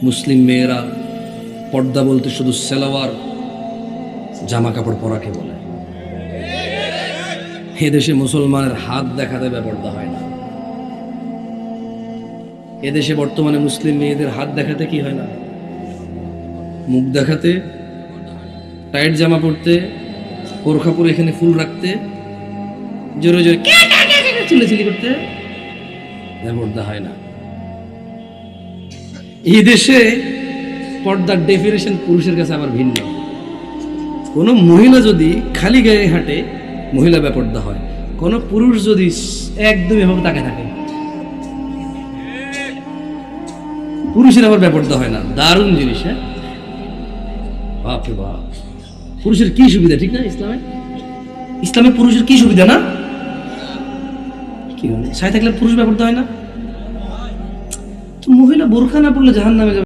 মুসলিম মেয়েরা পর্দা বলতে শুধু সালোয়ার জামা কাপড় পরাকে বলে। এদেশে মুসলমানের হাত দেখাতে বেপর্দা হয় না। এদেশে বর্তমানে মুসলিম মেয়েদের হাত দেখাতে কি হয় না, মুখ দেখাতে, টাইট জামা পরতে, কোরখা পরে এখানে ফুল রাখতে, জোরে জোরে চিল্লাচিল্লি করতে বেপর্দা হয় না। এই দেশে পর্দার ডেফিনেশন পুরুষের কাছে আবার ভিন্ন। কোন মহিলা যদি খালি গায়ে হাঁটে, মহিলা বেপর্দা হয়। কোন পুরুষ যদি একদম এভাবে তাকে থাকে, পুরুষের আবার বেপর্দা হয় না। দারুণ জিনিস। হ্যাঁ, বাপরে বাপ, পুরুষের কি সুবিধা, ঠিক না? ইসলামে পুরুষের কি সুবিধা না? কি সাথে থাকলে পুরুষ বেপর্দা হয় না? মহিলা বোরখা না পড়লে জাহান্নামে যাবে।